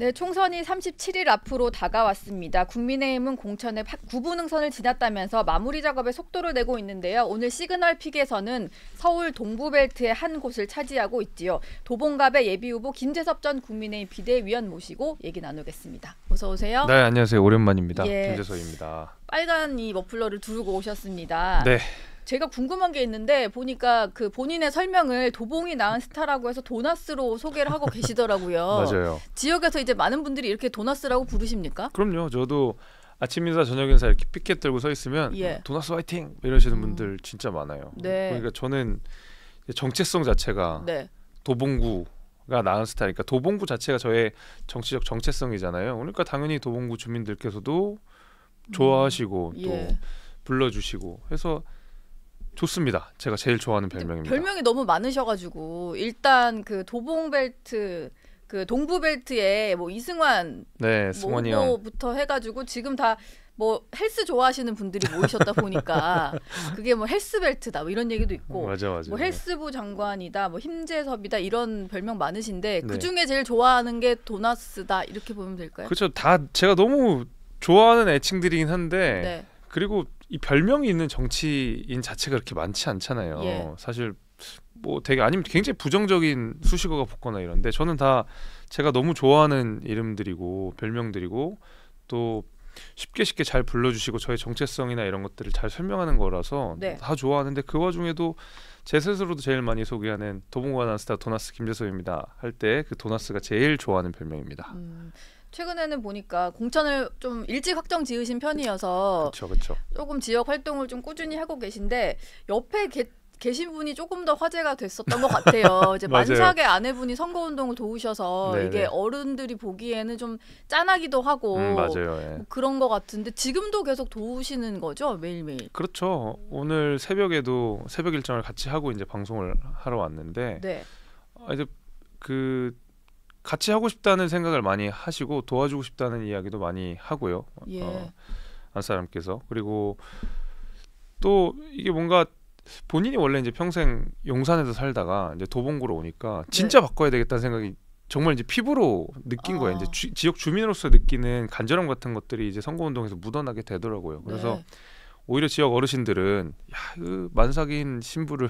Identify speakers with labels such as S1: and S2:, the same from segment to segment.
S1: 네, 총선이 37일 앞으로 다가왔습니다. 국민의힘은 공천의 9분응선을 지났다면서 마무리 작업에 속도를 내고 있는데요. 오늘 시그널 픽에서는 서울 동부벨트의 한 곳을 차지하고 있지요. 도봉갑의 예비후보 김재섭 전 국민의힘 비대위원 모시고 얘기 나누겠습니다. 어서 오세요.
S2: 네, 안녕하세요. 오랜만입니다.
S1: 예.
S2: 김재섭입니다.
S1: 빨간 이 머플러를 두르고 오셨습니다.
S2: 네.
S1: 제가 궁금한 게 있는데 보니까 그 본인의 설명을 도봉이 낳은 스타라고 해서 도나스로 소개를 하고 계시더라고요.
S2: 맞아요.
S1: 지역에서 이제 많은 분들이 이렇게 도나스라고 부르십니까?
S2: 그럼요. 저도 아침 인사, 저녁 인사 이렇게 피켓 들고 서 있으면
S1: 예.
S2: 도나스 화이팅 이러시는 분들 진짜 많아요.
S1: 네.
S2: 그러니까 저는 정체성 자체가
S1: 네.
S2: 도봉구가 낳은 스타니까 도봉구 자체가 저의 정치적 정체성이잖아요. 그러니까 당연히 도봉구 주민들께서도 좋아하시고 또
S1: 예.
S2: 불러주시고 해서 좋습니다. 제가 제일 좋아하는 별명입니다.
S1: 별명이 너무 많으셔가지고 일단 그 도봉벨트 그 동부벨트에 뭐 이승환
S2: 네,
S1: 뭐
S2: 승환이 형.
S1: 후보부터 해가지고 지금 다 뭐 헬스 좋아하시는 분들이 모이셨다 보니까 그게 뭐 헬스벨트다 뭐 이런 얘기도 있고
S2: 맞아.
S1: 뭐 헬스부 장관이다 뭐 힘재섭이다 이런 별명 많으신데
S2: 네.
S1: 그 중에 제일 좋아하는 게 도나스다 이렇게 보면 될까요?
S2: 그렇죠. 다 제가 너무 좋아하는 애칭들이긴 한데
S1: 네.
S2: 그리고 이 별명이 있는 정치인 자체가 그렇게 많지 않잖아요.
S1: 예.
S2: 사실 뭐 되게 아니면 굉장히 부정적인 수식어가 붙거나 이런데 저는 다 제가 너무 좋아하는 이름들이고 별명들이고 또 쉽게 잘 불러주시고 저의 정체성이나 이런 것들을 잘 설명하는 거라서
S1: 네.
S2: 다 좋아하는데 그 와중에도 제 스스로도 제일 많이 소개하는 도봉구가 낳은 스타 도나스 김재섭입니다 할 때 그 도나스가 제일 좋아하는 별명입니다.
S1: 최근에는 보니까 공천을 좀 일찍 확정 지으신 편이어서
S2: 그렇죠.
S1: 조금 지역 활동을 좀 꾸준히 하고 계신데 옆에 계신 분이 조금 더 화제가 됐었던 것 같아요. 이제
S2: 맞아요.
S1: 만삭의 아내분이 선거운동을 도우셔서
S2: 네네.
S1: 이게 어른들이 보기에는 좀 짠하기도 하고
S2: 맞아요. 예.
S1: 뭐 그런 것 같은데 지금도 계속 도우시는 거죠 매일매일.
S2: 그렇죠. 오늘 새벽에도 새벽 일정을 같이 하고 이제 방송을 하러 왔는데
S1: 네.
S2: 이제 그 같이 하고 싶다는 생각을 많이 하시고 도와주고 싶다는 이야기도 많이 하고요.
S1: 예.
S2: 안사람께서 그리고 또 이게 뭔가 본인이 원래 이제 평생 용산에서 살다가 이제 도봉구로 오니까 진짜 바꿔야 되겠다는 생각이 정말 이제 피부로 느낀 거예요. 이제 지역 주민으로서 느끼는 간절함 같은 것들이 이제 선거운동에서 묻어나게 되더라고요. 그래서
S1: 네.
S2: 오히려 지역 어르신들은 야, 그 만삭인 신부를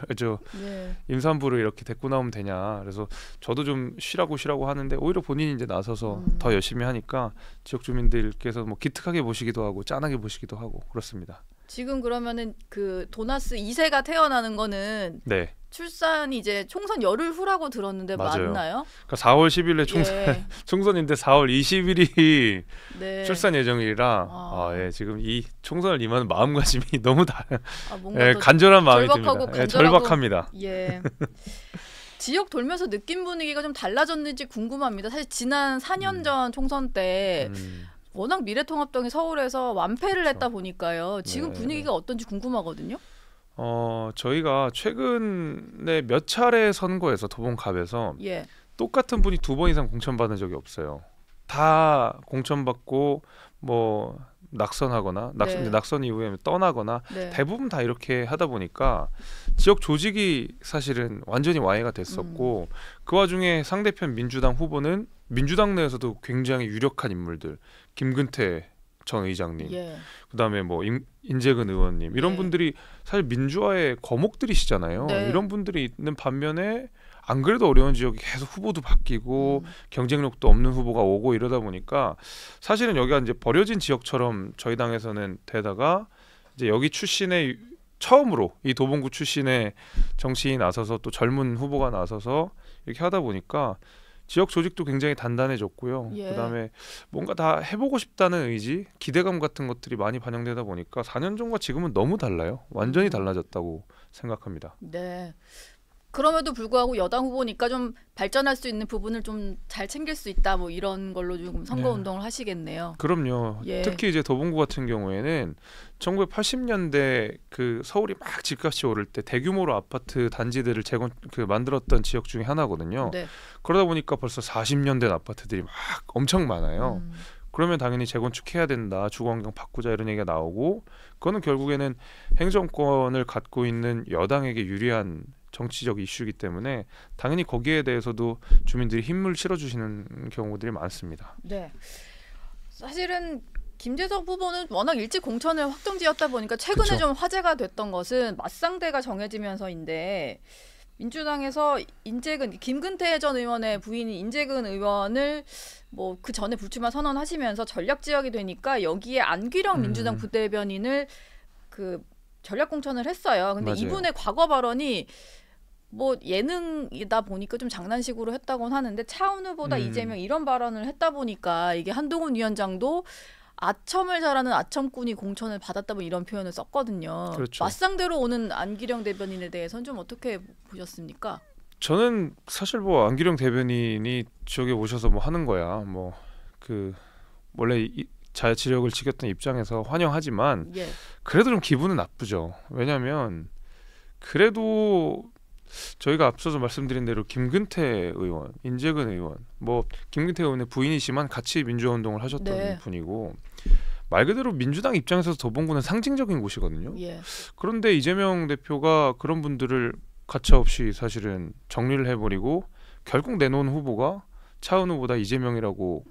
S1: 네.
S2: 임산부를 이렇게 데리고 나오면 되냐. 그래서 저도 좀 쉬라고 하는데 오히려 본인이 이제 나서서 더 열심히 하니까 지역 주민들께서 뭐 기특하게 보시기도 하고 짠하게 보시기도 하고 그렇습니다.
S1: 지금 그러면은 그 도나스 2세가 태어나는 거는
S2: 네.
S1: 출산이 이제 총선 열흘 후라고 들었는데
S2: 맞아요.
S1: 맞나요?
S2: 그러니까 4월 10일에
S1: 예.
S2: 총선인데 4월 20일이
S1: 네.
S2: 출산 예정이라 예, 지금 이 총선을 임하는 마음가짐이 너무
S1: 뭔가
S2: 예,
S1: 더
S2: 간절한 마음이
S1: 절박하고
S2: 듭니다. 예,
S1: 간절하고
S2: 절박합니다.
S1: 예. 지역 돌면서 느낀 분위기가 좀 달라졌는지 궁금합니다. 사실 지난 4년 전 총선 때 워낙 미래통합당이 서울에서 완패를 했다 보니까요. 지금
S2: 네.
S1: 분위기가 어떤지 궁금하거든요.
S2: 저희가 최근에 몇 차례 선거에서 도봉갑에서
S1: 예.
S2: 똑같은 분이 2번 이상 공천받은 적이 없어요. 다 공천받고 뭐 낙선하거나
S1: 네.
S2: 낙선 이후에 떠나거나
S1: 네.
S2: 대부분 다 이렇게 하다 보니까 지역 조직이 사실은 완전히 와해가 됐었고 그 와중에 상대편 민주당 후보는 민주당 내에서도 굉장히 유력한 인물들 김근태 전 의장님
S1: 예.
S2: 그다음에 뭐 인재근 의원님 이런
S1: 네.
S2: 분들이 사실 민주화의 거목들이시잖아요.
S1: 네.
S2: 이런 분들이 있는 반면에 안 그래도 어려운 지역이 계속 후보도 바뀌고 경쟁력도 없는 후보가 오고 이러다 보니까 사실은 여기가 이제 버려진 지역처럼 저희 당에서는 되다가 이제 여기 출신의 처음으로 이 도봉구 출신의 정치인이 나서서 또 젊은 후보가 나서서 이렇게 하다 보니까 지역 조직도 굉장히 단단해졌고요.
S1: 예.
S2: 그다음에 뭔가 다 해보고 싶다는 의지, 기대감 같은 것들이 많이 반영되다 보니까 4년 전과 지금은 너무 달라요. 완전히 달라졌다고 생각합니다.
S1: 네. 그럼에도 불구하고 여당 후보니까 좀 발전할 수 있는 부분을 좀 잘 챙길 수 있다 뭐 이런 걸로 좀 선거 운동을 하시겠네요.
S2: 그럼요.
S1: 예.
S2: 특히 이제 도봉구 같은 경우에는 1980년대 그 서울이 막 집값이 오를 때 대규모로 아파트 단지들을 만들었던 지역 중에 하나거든요.
S1: 네.
S2: 그러다 보니까 벌써 40년 된 아파트들이 막 엄청 많아요. 그러면 당연히 재건축해야 된다. 주거환경 바꾸자 이런 얘기가 나오고 그거는 결국에는 행정권을 갖고 있는 여당에게 유리한 정치적 이슈이기 때문에 당연히 거기에 대해서도 주민들이 힘을 실어주시는 경우들이 많습니다.
S1: 네. 사실은 김재섭 후보는 워낙 일찍 공천을 확정지었다 보니까 최근에
S2: 그쵸.
S1: 좀 화제가 됐던 것은 맞상대가 정해지면서인데 민주당에서 김근태 전 의원의 부인인 인재근 의원을 뭐 그 전에 불출마 선언하시면서 전략 지역이 되니까 여기에 안규령 민주당 부대변인을 그 전략 공천을 했어요. 근데
S2: 맞아요.
S1: 이분의 과거 발언이 뭐 예능이다 보니까 좀 장난식으로 했다고는 하는데 차은우보다 이재명 이런 발언을 했다 보니까 이게 한동훈 위원장도 아첨을 잘하는 아첨꾼이 공천을 받았다 뭐 이런 표현을 썼거든요.
S2: 그렇죠.
S1: 맞상대로 오는 안기령 대변인에 대해서는 좀 어떻게 보셨습니까?
S2: 저는 사실 뭐 안기령 대변인이 지역에 오셔서 뭐 하는 거야. 뭐 그 원래 지역을 지켰던 입장에서 환영하지만
S1: 예.
S2: 그래도 좀 기분은 나쁘죠. 왜냐하면 그래도 저희가 앞서서 말씀드린 대로 김근태 의원, 인재근 의원, 뭐 김근태 의원의 부인이지만 같이 민주화 운동을 하셨던
S1: 네.
S2: 분이고 말 그대로 민주당 입장에서 도봉구는 상징적인 곳이거든요.
S1: 예.
S2: 그런데 이재명 대표가 그런 분들을 가차없이 사실은 정리를 해버리고 결국 내놓은 후보가 차은우보다 이재명이라고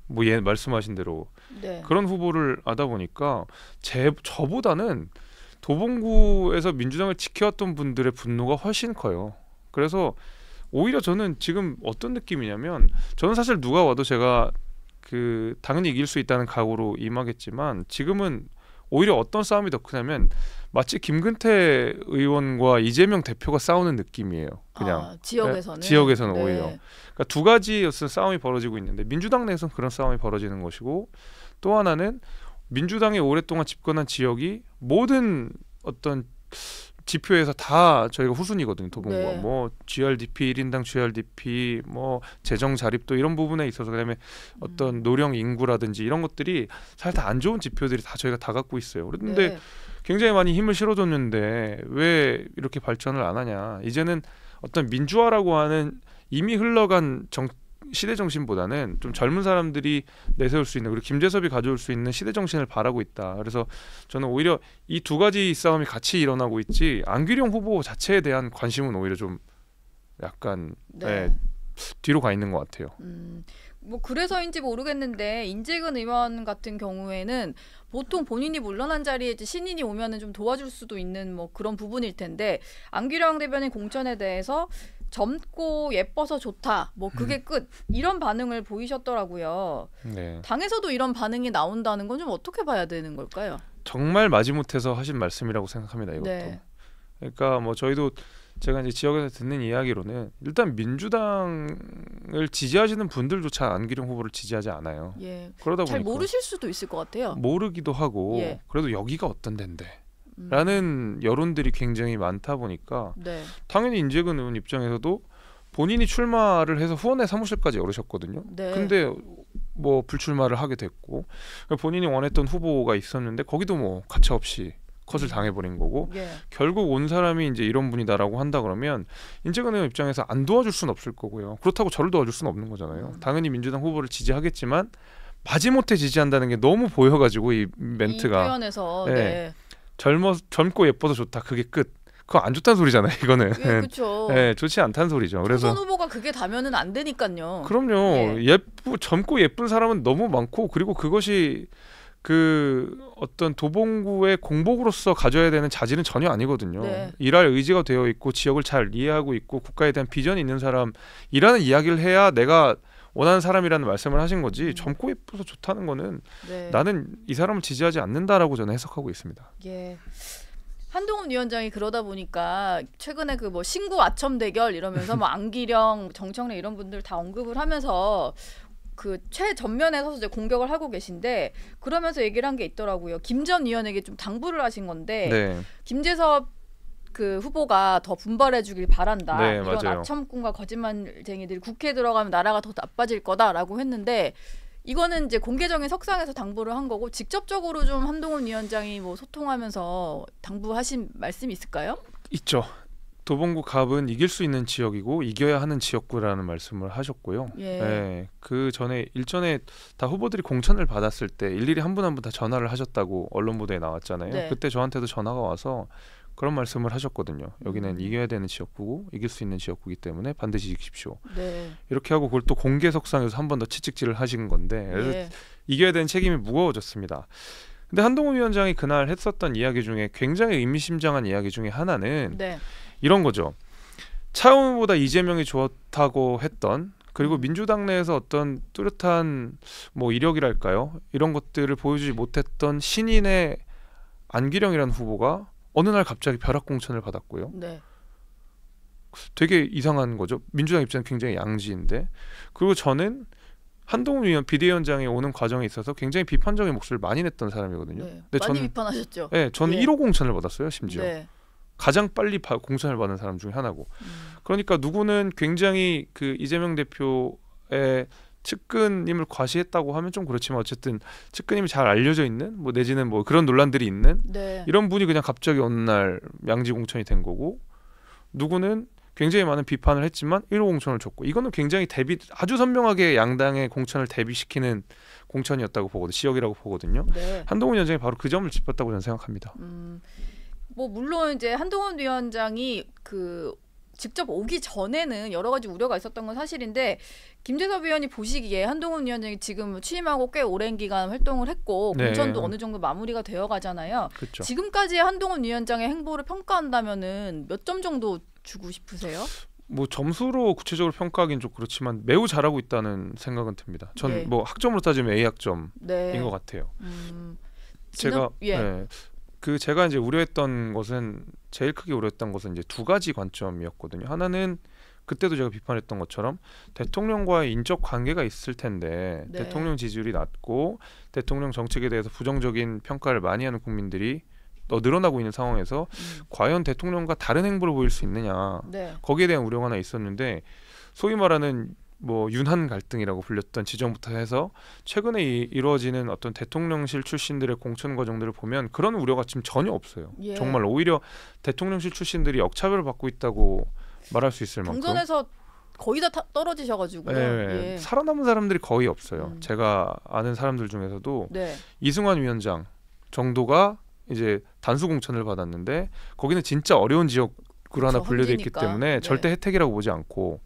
S2: 뭐 말씀하신 대로
S1: 네.
S2: 그런 후보를 하다 보니까 저보다는 도봉구에서 민주당을 지켜왔던 분들의 분노가 훨씬 커요. 그래서 오히려 저는 지금 어떤 느낌이냐면 저는 사실 누가 와도 제가 그 당연히 이길 수 있다는 각오로 임하겠지만 지금은 오히려 어떤 싸움이 더 크냐면 마치 김근태 의원과 이재명 대표가 싸우는 느낌이에요. 그냥
S1: 지역에서는
S2: 지역에서는
S1: 네.
S2: 오히려 그러니까 두 가지 어떤 싸움이 벌어지고 있는데 민주당 내에서는 그런 싸움이 벌어지는 것이고 또 하나는 민주당이 오랫동안 집권한 지역이 모든 어떤 지표에서 다 저희가 후순위거든요. 도봉구가
S1: 네.
S2: 뭐 GRDP 1인당 GRDP 뭐 재정 자립도 이런 부분에 있어서 그다음에 어떤 노령 인구라든지 이런 것들이 사실 다 안 좋은 지표들이 다 저희가 다 갖고 있어요. 그런데
S1: 네.
S2: 굉장히 많이 힘을 실어줬는데 왜 이렇게 발전을 안 하냐? 이제는 어떤 민주화라고 하는 이미 흘러간 시대 정신보다는 좀 젊은 사람들이 내세울 수 있는 그리고 김재섭이 가져올 수 있는 시대 정신을 바라고 있다. 그래서 저는 오히려 이 두 가지 싸움이 같이 일어나고 있지 안규령 후보 자체에 대한 관심은 오히려 좀 약간
S1: 네.
S2: 뒤로 가 있는 것 같아요.
S1: 뭐 그래서인지 모르겠는데 인재근 의원 같은 경우에는 보통 본인이 물러난 자리에 이제 신인이 오면은 좀 도와줄 수도 있는 뭐 그런 부분일 텐데 안규령 대변인 공천에 대해서 젊고 예뻐서 좋다. 뭐 그게 끝. 이런 반응을 보이셨더라고요.
S2: 네.
S1: 당에서도 이런 반응이 나온다는 건 좀 어떻게 봐야 되는 걸까요?
S2: 정말 마지못해서 하신 말씀이라고 생각합니다. 이것도.
S1: 네.
S2: 그러니까 뭐 저희도 제가 이제 지역에서 듣는 이야기로는 일단 민주당을 지지하시는 분들조차 안기령 후보를 지지하지 않아요.
S1: 예.
S2: 그러다
S1: 잘
S2: 보니까
S1: 모르실 수도 있을 것 같아요.
S2: 모르기도 하고
S1: 예.
S2: 그래도 여기가 어떤 데인데 라는 여론들이 굉장히 많다 보니까
S1: 네.
S2: 당연히 인재근 의원 입장에서도 본인이 출마를 해서 후원회 사무실까지 열으셨거든요.
S1: 네.
S2: 근데 뭐 불출마를 하게 됐고 본인이 원했던 후보가 있었는데 거기도 뭐 가차없이 컷을 당해버린 거고
S1: 예.
S2: 결국 온 사람이 이제 이런 분이다라고 한다 그러면 인재근 의원 입장에서 안 도와줄 수는 없을 거고요. 그렇다고 저를 도와줄 수는 없는 거잖아요. 당연히 민주당 후보를 지지하겠지만 마지못해 지지한다는 게 너무 보여가지고 이 멘트가
S1: 이 표현에서
S2: 네.
S1: 네.
S2: 젊고 예뻐서 좋다. 그게 끝. 그거 안 좋다는 소리잖아요. 이거는.
S1: 예, 그렇죠.
S2: 네, 좋지 않다는 소리죠. 그래서
S1: 총선 후보가 그게 다면은 안 되니까요.
S2: 그럼요.
S1: 예.
S2: 젊고 예쁜 사람은 너무 많고 그리고 그것이 그 어떤 도봉구의 공복으로서 가져야 되는 자질은 전혀 아니거든요.
S1: 네.
S2: 일할 의지가 되어 있고 지역을 잘 이해하고 있고 국가에 대한 비전이 있는 사람이라는 이야기를 해야 내가 원하는 사람이라는 말씀을 하신 거지. 젊고 예뻐서 좋다는 거는
S1: 네.
S2: 나는 이 사람을 지지하지 않는다라고 저는 해석하고 있습니다.
S1: 예. 한동훈 위원장이 그러다 보니까 최근에 그 뭐 신구 아첨 대결 이러면서 뭐 안기령, 정청래 이런 분들 다 언급을 하면서 그 최전면에 서서 이제 공격을 하고 계신데 그러면서 얘기를 한 게 있더라고요. 김 전 의원에게 좀 당부를 하신 건데
S2: 네.
S1: 김재섭 그 후보가 더 분발해주길 바란다.
S2: 네,
S1: 이런
S2: 맞아요.
S1: 아첨꾼과 거짓말쟁이들이 국회에 들어가면 나라가 더 나빠질 거다라고 했는데 이거는 이제 공개적인 석상에서 당부를 한 거고 직접적으로 좀 한동훈 위원장이 뭐 소통하면서 당부하신 말씀이 있을까요?
S2: 있죠. 도봉구 갑은 이길 수 있는 지역이고 이겨야 하는 지역구라는 말씀을 하셨고요.
S1: 예.
S2: 네, 그 전에 일전에 다 후보들이 공천을 받았을 때 일일이 한 분 한 분 다 전화를 하셨다고 언론 보도에 나왔잖아요.
S1: 네.
S2: 그때 저한테도 전화가 와서 그런 말씀을 하셨거든요. 여기는 이겨야 되는 지역구고 이길 수 있는 지역구이기 때문에 반드시 이기십시오.
S1: 네.
S2: 이렇게 하고 그걸 또 공개석상에서 한 번 더 채찍질을 하신 건데 그래서
S1: 예.
S2: 이겨야 되는 책임이 무거워졌습니다. 근데 한동훈 위원장이 그날 했었던 이야기 중에 굉장히 의미심장한 이야기 중에 하나는
S1: 네.
S2: 이런 거죠. 차은우보다 이재명이 좋다고 했던 그리고 민주당 내에서 어떤 뚜렷한 뭐 이력이랄까요? 이런 것들을 보여주지 못했던 신인의 안기령이라는 후보가 어느 날 갑자기 벼락 공천을 받았고요.
S1: 네.
S2: 되게 이상한 거죠. 민주당 입장은 굉장히 양지인데. 그리고 저는 한동훈 비대위원장이 오는 과정에 있어서 굉장히 비판적인 목소리를 많이 냈던 사람이거든요.
S1: 네.
S2: 근데
S1: 많이
S2: 저는
S1: 비판하셨죠.
S2: 네, 저는
S1: 예.
S2: 1호 공천을 받았어요. 심지어.
S1: 네.
S2: 가장 빨리 공천을 받은 사람 중에 하나고. 그러니까 누구는 굉장히 그 이재명 대표의 측근임을 과시했다고 하면 좀 그렇지만 어쨌든 측근임이 잘 알려져 있는 뭐 내지는 뭐 그런 논란들이 있는
S1: 네.
S2: 이런 분이 그냥 갑자기 어느 날 양지 공천이 된 거고 누구는 굉장히 많은 비판을 했지만 1호 공천을 줬고 이거는 굉장히 아주 선명하게 양당의 공천을 대비시키는 공천이었다고 보거든요. 지역이라고 보거든요.
S1: 네.
S2: 한동훈 위원장이 바로 그 점을 짚었다고 저는 생각합니다.
S1: 뭐 물론 이제 한동훈 위원장이 그 직접 오기 전에는 여러 가지 우려가 있었던 건 사실인데 김재섭 위원이 보시기에 한동훈 위원장이 지금 취임하고 꽤 오랜 기간 활동을 했고
S2: 네.
S1: 공천도 어느 정도 마무리가 되어 가잖아요.
S2: 그렇죠.
S1: 지금까지의 한동훈 위원장의 행보를 평가한다면은 몇 점 정도 주고 싶으세요?
S2: 뭐 점수로 구체적으로 평가하기는 좀 그렇지만 매우 잘하고 있다는 생각은 듭니다. 전
S1: 네.
S2: 뭐 학점으로 따지면 A 학점인
S1: 네.
S2: 것 같아요.
S1: 지금,
S2: 제가 이제 우려했던 것은 제일 크게 우려했던 것은 이제 두 가지 관점이었거든요. 하나는 그때도 제가 비판했던 것처럼 대통령과의 인적 관계가 있을 텐데
S1: 네.
S2: 대통령 지지율이 낮고 대통령 정책에 대해서 부정적인 평가를 많이 하는 국민들이 늘어나고 있는 상황에서 과연 대통령과 다른 행보를 보일 수 있느냐
S1: 네.
S2: 거기에 대한 우려가 하나 있었는데 소위 말하는 뭐 윤한 갈등이라고 불렸던 지점부터 해서 최근에 이루어지는 어떤 대통령실 출신들의 공천 과정들을 보면 그런 우려가 지금 전혀 없어요.
S1: 예.
S2: 정말 오히려 대통령실 출신들이 역차별을 받고 있다고 말할 수 있을 만큼
S1: 경선에서 거의 다 떨어지셔가지고요.
S2: 네,
S1: 예.
S2: 살아남은 사람들이 거의 없어요. 제가 아는 사람들 중에서도
S1: 네.
S2: 이승환 위원장 정도가 이제 단수 공천을 받았는데 거기는 진짜 어려운 지역구로 하나 분류돼 있기
S1: 헌지니까.
S2: 때문에
S1: 네.
S2: 절대 혜택이라고 보지 않고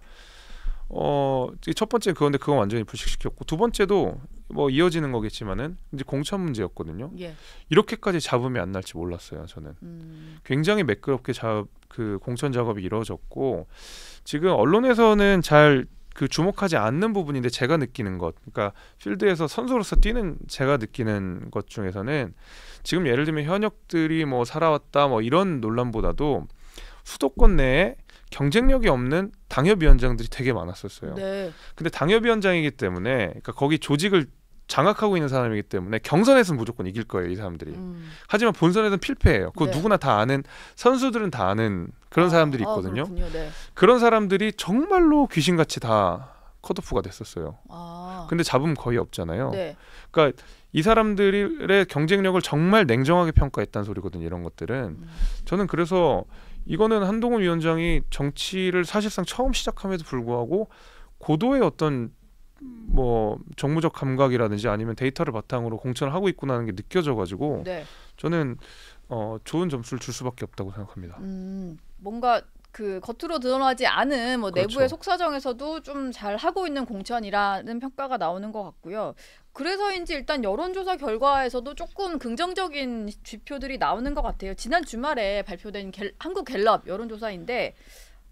S2: 첫 번째 그건데 그건 완전히 불식시켰고 두 번째도 뭐 이어지는 거겠지만은 이제 공천 문제였거든요.
S1: 예.
S2: 이렇게까지 잡음이 안 날지 몰랐어요. 저는 굉장히 매끄럽게 그 공천 작업이 이루어졌고 지금 언론에서는 잘 그 주목하지 않는 부분인데 제가 느끼는 것, 그러니까 필드에서 선수로서 뛰는 제가 느끼는 것 중에서는 지금 예를 들면 현역들이 뭐 살아왔다 뭐 이런 논란보다도 수도권 내에 경쟁력이 없는 당협위원장들이 되게 많았었어요.
S1: 네.
S2: 근데 당협위원장이기 때문에 그러니까 거기 조직을 장악하고 있는 사람이기 때문에 경선에서는 무조건 이길 거예요, 이 사람들이. 하지만 본선에서는 필패해요. 그거
S1: 네.
S2: 누구나 다 아는 선수들은 다 아는 그런 사람들이 있거든요.
S1: 그렇군요. 네.
S2: 그런 사람들이 정말로 귀신같이 다 컷오프가 됐었어요.
S1: 아.
S2: 근데 잡음 거의 없잖아요.
S1: 네.
S2: 그러니까 이 사람들의 경쟁력을 정말 냉정하게 평가했다는 소리거든요. 이런 것들은. 저는 그래서 이거는 한동훈 위원장이 정치를 사실상 처음 시작함에도 불구하고 고도의 어떤 뭐 정무적 감각이라든지 아니면 데이터를 바탕으로 공천을 하고 있구나는 게 느껴져가지고
S1: 네.
S2: 저는 좋은 점수를 줄 수밖에 없다고 생각합니다.
S1: 뭔가 그 겉으로 드러나지 않은 뭐
S2: 그렇죠.
S1: 내부의 속사정에서도 좀 잘 하고 있는 공천이라는 평가가 나오는 것 같고요. 그래서인지 일단 여론조사 결과에서도 조금 긍정적인 지표들이 나오는 것 같아요. 지난 주말에 발표된 한국 갤럽 여론조사인데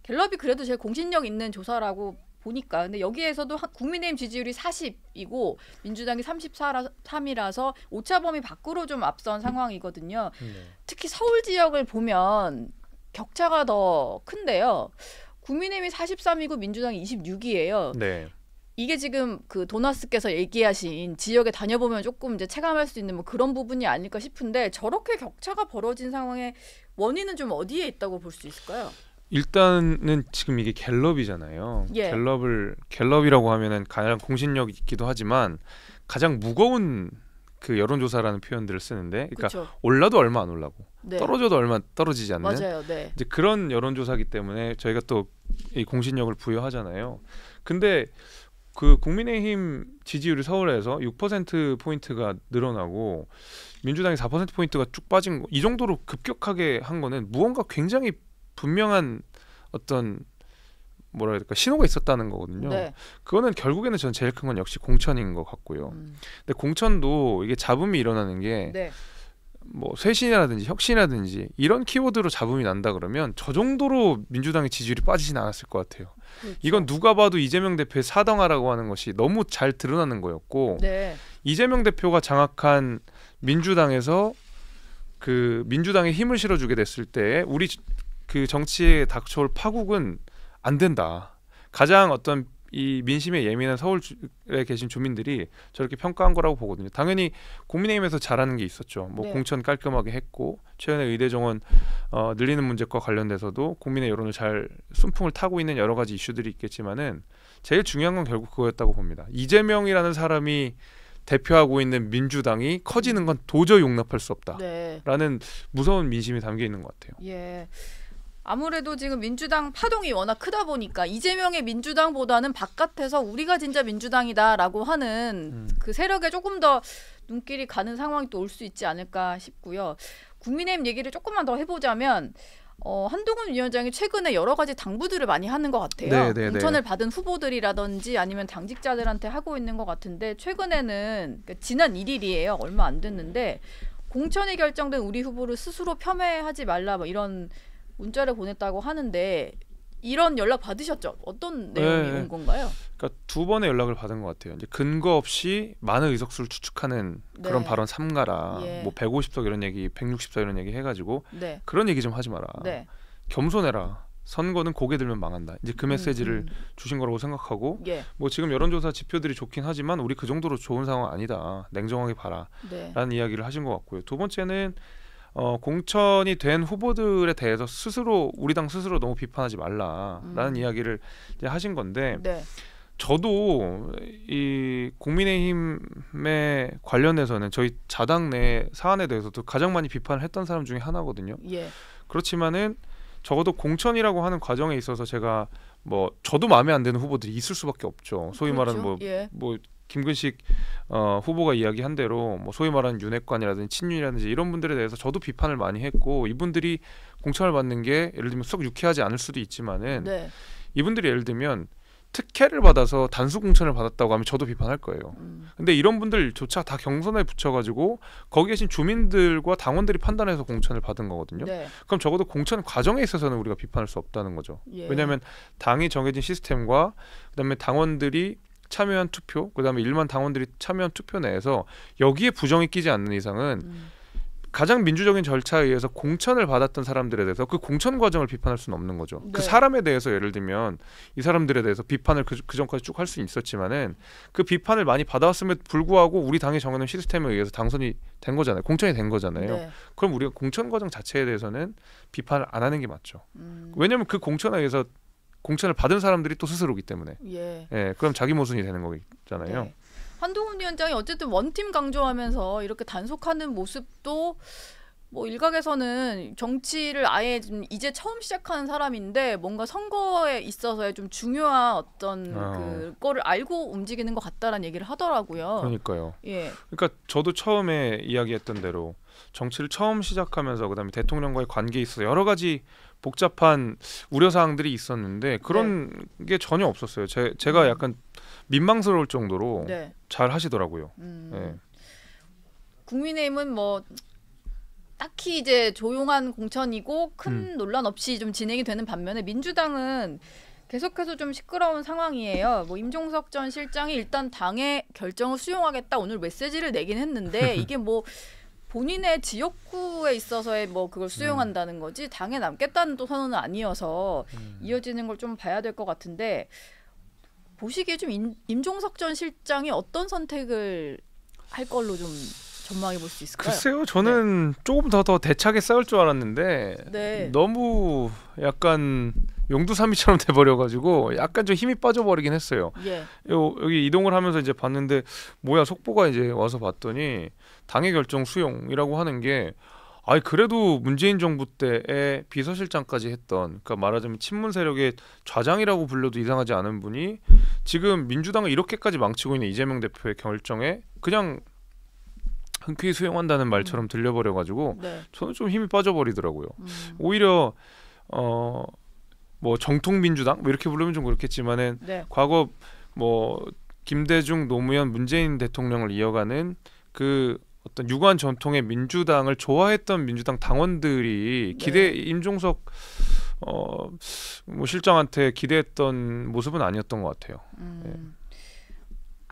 S1: 갤럽이 그래도 제일 공신력 있는 조사라고 보니까 근데 여기에서도 국민의힘 지지율이 40이고 민주당이 33이라서 오차범위 밖으로 좀 앞선 상황이거든요. 특히 서울 지역을 보면 격차가 더 큰데요. 국민의힘이 43이고 민주당이 26이에요.
S2: 네.
S1: 이게 지금 그 도나스께서 얘기하신 지역에 다녀보면 조금 이제 체감할 수 있는 뭐 그런 부분이 아닐까 싶은데 저렇게 격차가 벌어진 상황의 원인은 좀 어디에 있다고 볼 수 있을까요?
S2: 일단은 지금 이게 갤럽이잖아요.
S1: 예.
S2: 갤럽이라고 하면은 가장 공신력 있기도 하지만 가장 무거운 그 여론조사라는 표현들을 쓰는데, 그러니까
S1: 그쵸.
S2: 올라도 얼마 안 올라고
S1: 네.
S2: 떨어져도 얼마 떨어지지 않는
S1: 맞아요. 네.
S2: 이제 그런 여론조사기 때문에 저희가 또 이 공신력을 부여하잖아요. 근데 그 국민의힘 지지율이 서울에서 6% 포인트가 늘어나고 민주당이 4% 포인트가 쭉 빠진 거, 이 정도로 급격하게 한 거는 무언가 굉장히 분명한 어떤 뭐라 해야 될까 신호가 있었다는 거거든요.
S1: 네.
S2: 그거는 결국에는 전 제일 큰 건 역시 공천인 것 같고요. 근데 공천도 이게 잡음이 일어나는 게
S1: 네.
S2: 뭐 쇄신이라든지 혁신이라든지 이런 키워드로 잡음이 난다 그러면 저 정도로 민주당의 지지율이 빠지진 않았을 것 같아요.
S1: 그렇죠.
S2: 이건 누가 봐도 이재명 대표의 사당화라고 하는 것이 너무 잘 드러나는 거였고
S1: 네.
S2: 이재명 대표가 장악한 민주당에서 그 민주당에 힘을 실어주게 됐을 때 우리 그 정치에 닥쳐올 파국은 안 된다. 가장 어떤 이 민심에 예민한 서울에 계신 주민들이 저렇게 평가한 거라고 보거든요. 당연히 국민의힘에서 잘하는 게 있었죠. 뭐
S1: 네.
S2: 공천 깔끔하게 했고 최근에 의대 정원 늘리는 문제과 관련돼서도 국민의 여론을 잘 순풍을 타고 있는 여러 가지 이슈들이 있겠지만은 제일 중요한 건 결국 그거였다고 봅니다. 이재명이라는 사람이 대표하고 있는 민주당이 커지는 건 도저히 용납할 수 없다라는
S1: 네.
S2: 무서운 민심이 담겨 있는 것 같아요.
S1: 예. 아무래도 지금 민주당 파동이 워낙 크다 보니까 이재명의 민주당보다는 바깥에서 우리가 진짜 민주당이다라고 하는 그 세력에 조금 더 눈길이 가는 상황이 또 올 수 있지 않을까 싶고요. 국민의힘 얘기를 조금만 더 해보자면 한동훈 위원장이 최근에 여러 가지 당부들을 많이 하는 것 같아요.
S2: 네.
S1: 공천을 받은 후보들이라든지 아니면 당직자들한테 하고 있는 것 같은데 최근에는 그러니까 지난 1일이에요. 얼마 안 됐는데 공천이 결정된 우리 후보를 스스로 폄훼하지 말라 뭐 이런 문자를 보냈다고 하는데 이런 연락 받으셨죠? 어떤 내용이 온 건가요?
S2: 그러니까 두 번의 연락을 받은 것 같아요. 이제 근거 없이 많은 의석수를 추측하는 그런
S1: 네.
S2: 발언 삼가라.
S1: 예.
S2: 뭐 150석 이런 얘기, 160석 이런 얘기 해가지고
S1: 네.
S2: 그런 얘기 좀 하지 마라.
S1: 네.
S2: 겸손해라. 선거는 고개 들면 망한다. 이제 그 메시지를 주신 거라고 생각하고
S1: 예.
S2: 뭐 지금 여론조사 지표들이 좋긴 하지만 우리 그 정도로 좋은 상황 아니다. 냉정하게 봐라.
S1: 네.
S2: 라는 이야기를 하신 것 같고요. 두 번째는 공천이 된 후보들에 대해서 스스로 우리 당 스스로 너무 비판하지 말라라는 이야기를 이제 하신 건데
S1: 네.
S2: 저도 이 국민의힘에 관련해서는 저희 자당 내 사안에 대해서도 가장 많이 비판을 했던 사람 중에 하나거든요.
S1: 예.
S2: 그렇지만은 적어도 공천이라고 하는 과정에 있어서 제가 뭐 저도 마음에 안 드는 후보들이 있을 수밖에 없죠. 소위 말하는
S1: 그렇죠. 예.
S2: 뭐 김근식 후보가 이야기한 대로 뭐 소위 말하는 윤핵관이라든지 친윤이라든지 이런 분들에 대해서 저도 비판을 많이 했고 이분들이 공천을 받는 게 예를 들면 썩 유쾌하지 않을 수도 있지만은
S1: 네.
S2: 이분들이 예를 들면 특혜를 받아서 단수 공천을 받았다고 하면 저도 비판할 거예요. 근데 이런 분들조차 다 경선에 붙여가지고 거기 계신 주민들과 당원들이 판단해서 공천을 받은 거거든요.
S1: 네.
S2: 그럼 적어도 공천 과정에 있어서는 우리가 비판할 수 없다는 거죠.
S1: 예.
S2: 왜냐하면 당이 정해진 시스템과 그다음에 당원들이 참여한 투표, 그다음에 일반 당원들이 참여한 투표 내에서 여기에 부정이 끼지 않는 이상은 가장 민주적인 절차에 의해서 공천을 받았던 사람들에 대해서 그 공천 과정을 비판할 수는 없는 거죠.
S1: 네.
S2: 그 사람에 대해서 예를 들면 이 사람들에 대해서 비판을 그 전까지 쭉 할 수 있었지만은 그 비판을 많이 받아왔음에도 불구하고 우리 당이 정해놓은 시스템에 의해서 당선이 된 거잖아요. 공천이 된 거잖아요.
S1: 네.
S2: 그럼 우리가 공천 과정 자체에 대해서는 비판을 안 하는 게 맞죠. 왜냐하면 그 공천에 의해서 공천을 받은 사람들이 또 스스로기 때문에.
S1: 예.
S2: 예, 그럼 자기 모순이 되는 거잖아요.
S1: 네. 한동훈 위원장이 어쨌든 원팀 강조하면서 이렇게 단속하는 모습도 뭐 일각에서는 정치를 아예 좀 이제 처음 시작하는 사람인데 뭔가 선거에 있어서의 좀 중요한 어떤 그거를 알고 움직이는 것 같다라는 얘기를 하더라고요.
S2: 그러니까요.
S1: 예.
S2: 그러니까 저도 처음에 이야기했던 대로 정치를 처음 시작하면서 그다음에 대통령과의 관계에 있어서 여러 가지 복잡한 우려 사항들이 있었는데 그런 게 전혀 없었어요. 제가 약간 민망스러울 정도로
S1: 네.
S2: 잘 하시더라고요. 예.
S1: 국민의힘은 뭐 딱히 이제 조용한 공천이고 큰 논란 없이 좀 진행이 되는 반면에 민주당은 계속해서 좀 시끄러운 상황이에요. 뭐 임종석 전 실장이 일단 당의 결정을 수용하겠다 오늘 메시지를 내긴 했는데 이게 뭐 본인의 지역구에 있어서의 뭐 그걸 수용한다는 거지 당에 남겠다는 또 선언은 아니어서 이어지는 걸 좀 봐야 될 것 같은데 보시기에 좀 임종석 전 실장이 어떤 선택을 할 걸로 좀 전망해 볼 수 있을까요?
S2: 글쎄요, 저는 조금 더 대차게 싸울 줄 알았는데
S1: 네.
S2: 너무 약간 용두사미처럼 돼버려가지고 약간 좀 힘이 빠져버리긴 했어요.
S1: 예.
S2: 여기 이동을 하면서 이제 봤는데 뭐야 속보가 이제 와서 봤더니 당의 결정 수용이라고 하는 게 아니 그래도 문재인 정부 때에 비서실장까지 했던, 그러니까 말하자면 친문 세력의 좌장이라고 불려도 이상하지 않은 분이 지금 민주당을 이렇게까지 망치고 있는 이재명 대표의 결정에 그냥 흔쾌히 수용한다는 말처럼 들려버려가지고
S1: 네.
S2: 저는 좀 힘이 빠져버리더라고요. 오히려 뭐 정통 민주당 뭐 이렇게 부르면 좀 그렇겠지만은
S1: 네.
S2: 과거 뭐 김대중, 노무현, 문재인 대통령을 이어가는 그 어떤 유구한 전통의 민주당을 좋아했던 민주당 당원들이 기대 임종석 뭐 실장한테 기대했던 모습은 아니었던 것 같아요.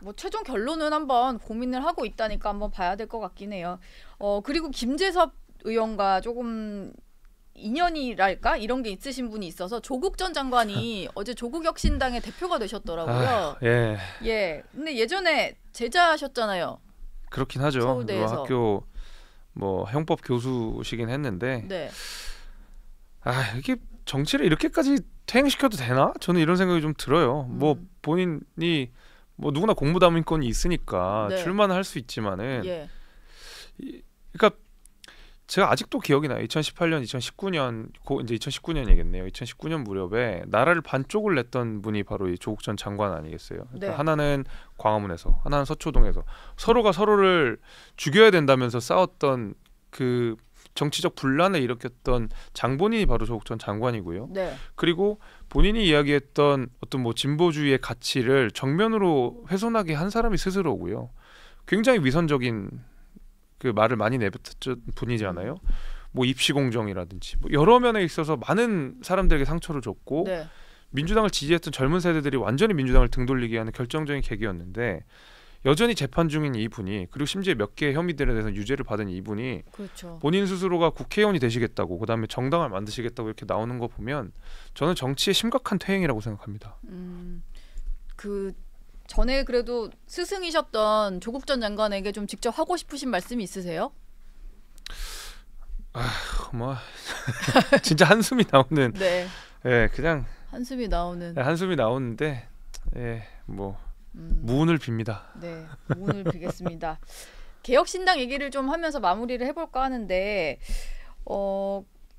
S1: 뭐 최종 결론은 한번 고민을 하고 있다니까 한번 봐야 될 것 같긴 해요. 그리고 김재섭 의원과 조금 인연이랄까 이런 게 있으신 분이 있어서 조국 전 장관이 어제 조국혁신당의 대표가 되셨더라고요.
S2: 예.
S1: 예. 근데 예전에 제자하셨잖아요.
S2: 그렇긴 하죠.
S1: 서울대에서.
S2: 뭐 학교 뭐 형법 교수시긴 했는데
S1: 네.
S2: 이게 정치를 이렇게까지 퇴행시켜도 되나? 저는 이런 생각이 좀 들어요. 뭐 본인이 뭐 누구나 공무담임권이 있으니까
S1: 네.
S2: 출마는 할 수 있지만은
S1: 예.
S2: 그러니까 제가 아직도 기억이 나요. 2018년, 2019년 이제 2019년이겠네요. 2019년 무렵에 나라를 반쪽을 냈던 분이 바로 이 조국 전 장관 아니겠어요. 그러니까
S1: 네.
S2: 하나는 광화문에서, 하나는 서초동에서 서로가 서로를 죽여야 된다면서 싸웠던 그 정치적 분란을 일으켰던 장본인이 바로 조국 전 장관이고요.
S1: 네.
S2: 그리고 본인이 이야기했던 어떤 뭐 진보주의의 가치를 정면으로 훼손하게 한 사람이 스스로고요. 굉장히 위선적인 그 말을 많이 내뱉었던 분이잖아요. 뭐 입시 공정이라든지 뭐 여러 면에 있어서 많은 사람들에게 상처를 줬고
S1: 네.
S2: 민주당을 지지했던 젊은 세대들이 완전히 민주당을 등돌리게 하는 결정적인 계기였는데 여전히 재판 중인 이분이, 그리고 심지어 몇 개의 혐의들에 대해서 유죄를 받은 이분이
S1: 그렇죠.
S2: 본인 스스로가 국회의원이 되시겠다고, 그다음에 정당을 만드시겠다고 이렇게 나오는 거 보면 저는 정치의 심각한 퇴행이라고 생각합니다.
S1: 그 전에 그래도 스승이셨던 조국 전 장관에게 좀 직접 하고 싶으신 말씀이 있으세요?
S2: 뭐 진짜 한숨이 나오는,
S1: 네.
S2: 예, 그냥
S1: 한숨이 나오는.
S2: 한숨이 나오는데, 예, 뭐 무운을 빕니다.
S1: 네. 오늘 뵙겠습니다. 개혁신당 얘기를 좀 하면서 마무리를 해볼까 하는데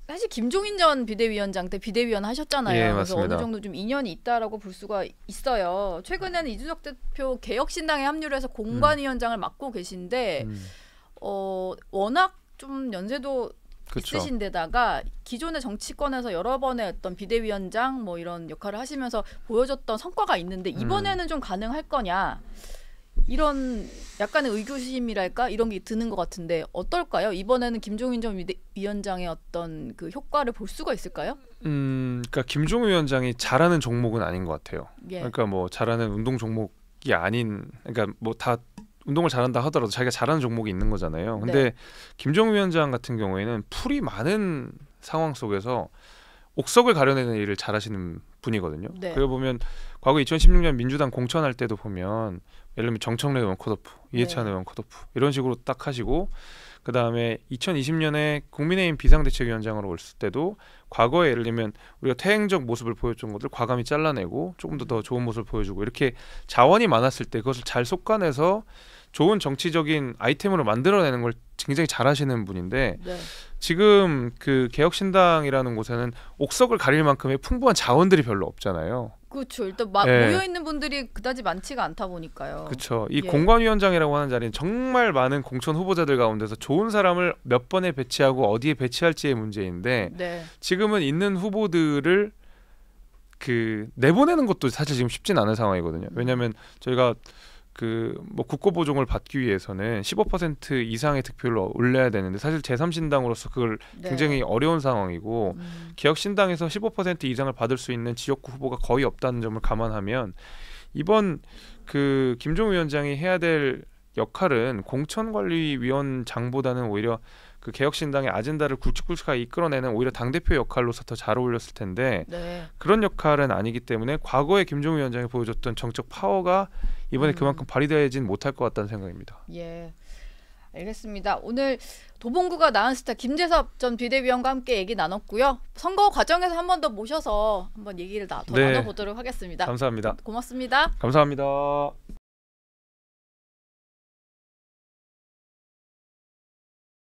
S1: 사실 김종인 전 비대위원장 때 비대위원 하셨잖아요.
S2: 예,
S1: 그래서
S2: 맞습니다.
S1: 어느 정도 좀 인연이 있다라고 볼 수가 있어요. 최근에는 이준석 대표 개혁신당에 합류를 해서 공관위원장을 맡고 계신데 워낙 좀 연세도
S2: 그쵸.
S1: 있으신데다가 기존의 정치권에서 여러 번의 어떤 비대위원장 뭐 이런 역할을 하시면서 보여줬던 성과가 있는데 이번에는 좀 가능할 거냐, 이런 약간의 의구심이랄까 이런 게 드는 것 같은데 어떨까요? 이번에는 김종인 전 위원장의 어떤 그 효과를 볼 수가 있을까요?
S2: 그러니까 김종인 위원장이 잘하는 종목은 아닌 것 같아요.
S1: 예.
S2: 그러니까 뭐 잘하는 운동 종목이 아닌, 그러니까 뭐 다 운동을 잘한다 하더라도 자기가 잘하는 종목이 있는 거잖아요. 근데
S1: 네.
S2: 김종인 위원장 같은 경우에는 풀이 많은 상황 속에서 옥석을 가려내는 일을 잘하시는 분이거든요.
S1: 네.
S2: 그래 보면 과거 2016년 민주당 공천할 때도 보면 예를 들면 정청래 의원 컷오프, 이해찬
S1: 네.
S2: 의원 컷오프 이런 식으로 딱 하시고, 그 다음에 2020년에 국민의힘 비상대책위원장으로 올을 때도 과거에 예를 들면 우리가 퇴행적 모습을 보여준 것들 과감히 잘라내고 조금 더 좋은 모습을 보여주고, 이렇게 자원이 많았을 때 그것을 잘 솎아내서 좋은 정치적인 아이템으로 만들어내는 걸 굉장히 잘하시는 분인데,
S1: 네.
S2: 지금 그 개혁신당이라는 곳에는 옥석을 가릴 만큼의 풍부한 자원들이 별로 없잖아요.
S1: 그렇죠. 일단
S2: 예.
S1: 모여 있는 분들이 그다지 많지가 않다 보니까요.
S2: 그렇죠. 이
S1: 예.
S2: 공관위원장이라고 하는 자리는 정말 많은 공천 후보자들 가운데서 좋은 사람을 몇 번에 배치하고 어디에 배치할지의 문제인데,
S1: 네.
S2: 지금은 있는 후보들을 그 내보내는 것도 사실 지금 쉽진 않은 상황이거든요. 왜냐하면 저희가 그 뭐 국고보종을 받기 위해서는 15% 이상의 득표를 올려야 되는데 사실 제3신당으로서 그걸
S1: 네.
S2: 굉장히 어려운 상황이고, 개혁신당에서 15% 이상을 받을 수 있는 지역구 후보가 거의 없다는 점을 감안하면 이번 그 김종인 위원장이 해야 될 역할은 공천관리위원장보다는 오히려 그 개혁신당의 아젠다를 굵직굵직하게 이끌어내는 오히려 당대표 역할로서 더 잘 어울렸을 텐데
S1: 네.
S2: 그런 역할은 아니기 때문에 과거에 김종인 위원장이 보여줬던 정적 파워가 이번에 그만큼 발휘되진 못할 것 같다는 생각입니다.
S1: 예. 알겠습니다. 오늘 도봉구가 낳은 스타 김재섭 전 비대위원과 함께 얘기 나눴고요. 선거 과정에서 한 번 더 모셔서 한번 얘기를 더
S2: 네.
S1: 나눠보도록 하겠습니다.
S2: 감사합니다.
S1: 고맙습니다.
S2: 감사합니다.